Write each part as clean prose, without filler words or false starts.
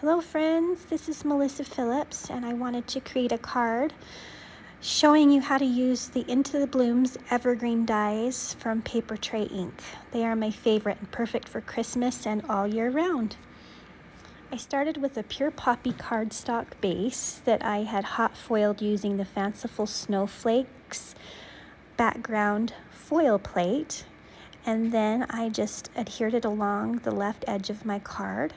Hello friends, this is Melissa Phillips and I wanted to create a card showing you how to use the Into the Blooms evergreen dies from Paper Tray ink. They are my favorite and perfect for Christmas and all year round. I started with a pure poppy cardstock base that I had hot foiled using the Fanciful Snowflakes background foil plate, and then I just adhered it along the left edge of my card.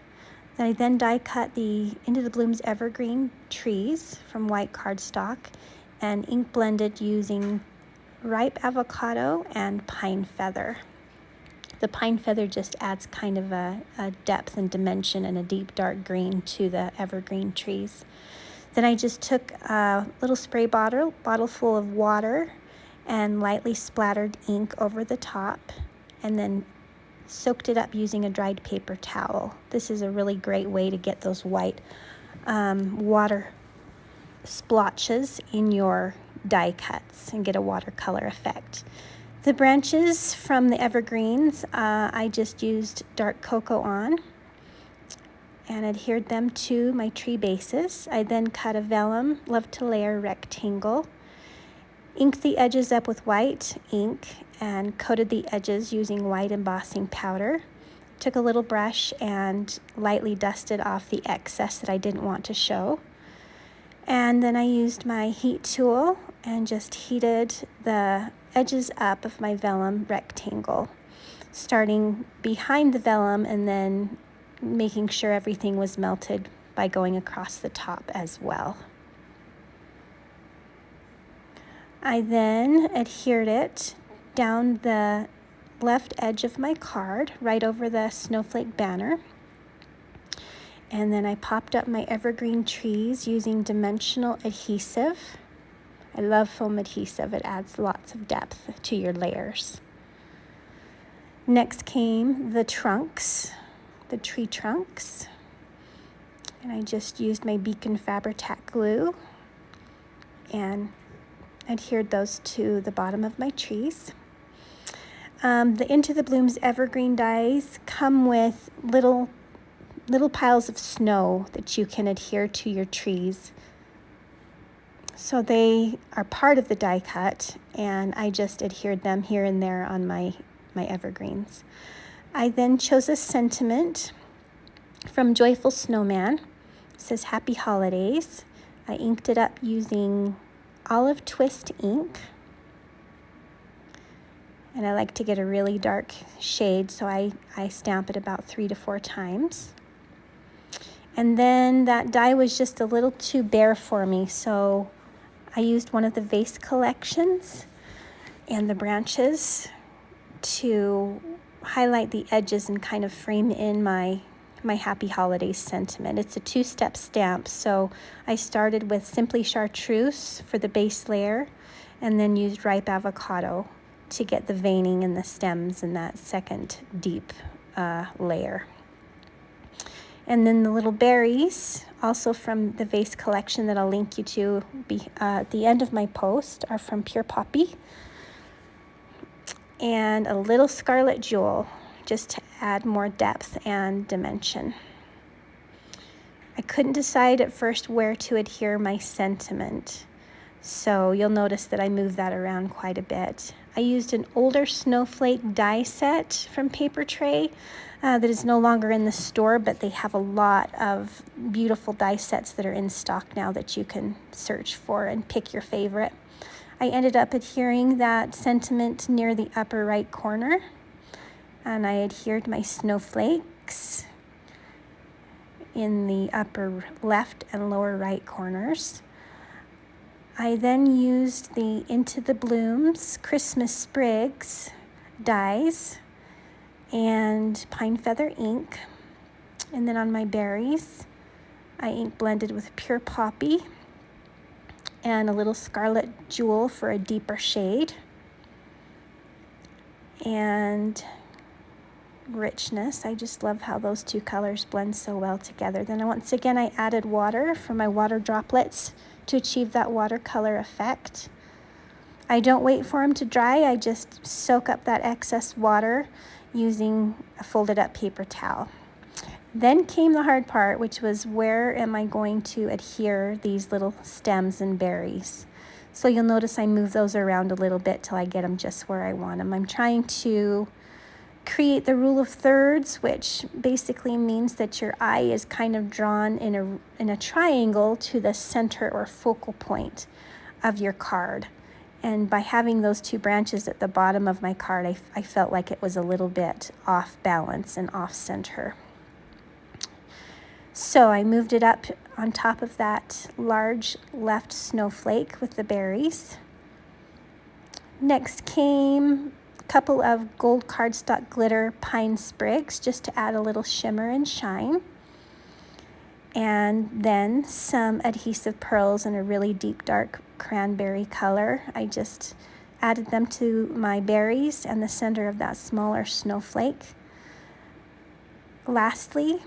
I then die cut the Into the Blooms evergreen trees from white cardstock and ink blended using ripe avocado and pine feather. The pine feather just adds kind of a depth and dimension and a deep dark green to the evergreen trees. Then I just took a little spray bottle full of water and lightly splattered ink over the top, and then soaked it up using a dried paper towel. This is a really great way to get those white water splotches in your die cuts and get a watercolor effect. The branches from the evergreens, I just used dark cocoa on and adhered them to my tree bases. I then cut a vellum Love to Layer rectangle, inked the edges up with white ink and coated the edges using white embossing powder. Took a little brush and lightly dusted off the excess that I didn't want to show. And then I used my heat tool and just heated the edges up of my vellum rectangle, starting behind the vellum and then making sure everything was melted by going across the top as well. I then adhered it down the left edge of my card, right over the snowflake banner. And then I popped up my evergreen trees using dimensional adhesive. I love foam adhesive. It adds lots of depth to your layers. Next came the trunks, the tree trunks. And I just used my Beacon Fabri-Tac glue and adhered those to the bottom of my trees. The Into the Blooms evergreen dies come with little piles of snow that you can adhere to your trees. So they are part of the die cut, and I just adhered them here and there on my evergreens. I then chose a sentiment from Joyful Snowman. It says Happy Holidays. I inked it up using olive twist ink, and I like to get a really dark shade, so I stamp it about 3 to 4 times. And then that die was just a little too bare for me, so I used one of the vase collections and the branches to highlight the edges and kind of frame in my Happy Holidays sentiment. It's a 2-step stamp, so I started with Simply Chartreuse for the base layer and then used ripe avocado to get the veining and the stems in that second deep layer. And then the little berries, also from the vase collection that I'll link you to at the end of my post, are from Pure Poppy. And a little scarlet jewel, just to add more depth and dimension. I couldn't decide at first where to adhere my sentiment, so you'll notice that I moved that around quite a bit. I used an older snowflake die set from Paper Tray that is no longer in the store, but they have a lot of beautiful die sets that are in stock now that you can search for and pick your favorite. I ended up adhering that sentiment near the upper right corner, and I adhered my snowflakes in the upper left and lower right corners. I then used the Into the Blooms Christmas Sprigs dies and pine feather ink. And then on my berries, I ink blended with Pure Poppy and a little scarlet jewel for a deeper shade and richness. I just love how those two colors blend so well together. Then once again, I added water for my water droplets to achieve that watercolor effect. I don't wait for them to dry. I just soak up that excess water using a folded up paper towel. Then came the hard part, which was where am I going to adhere these little stems and berries. So you'll notice I move those around a little bit till I get them just where I want them. I'm trying to create the rule of thirds, which basically means that your eye is kind of drawn in a triangle to the center or focal point of your card. And by having those two branches at the bottom of my card, I felt like it was a little bit off balance and off center. So I moved it up on top of that large left snowflake with the berries. Next came a couple of gold cardstock glitter pine sprigs just to add a little shimmer and shine. And then some adhesive pearls in a really deep dark cranberry color. I just added them to my berries and the center of that smaller snowflake. Lastly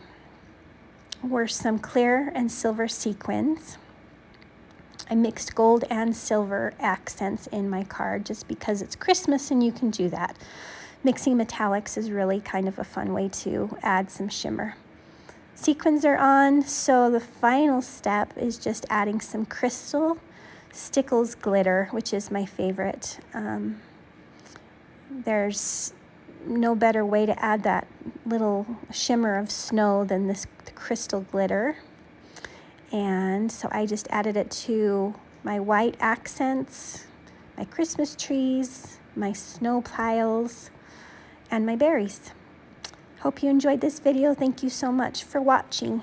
were some clear and silver sequins. I mixed gold and silver accents in my card just because it's Christmas and you can do that. Mixing metallics is really kind of a fun way to add some shimmer. Sequins are on, so the final step is just adding some crystal Stickles glitter, which is my favorite. There's no better way to add that little shimmer of snow than this crystal glitter. And so I just added it to my white accents, my Christmas trees, my snow piles, and my berries. Hope you enjoyed this video. Thank you so much for watching.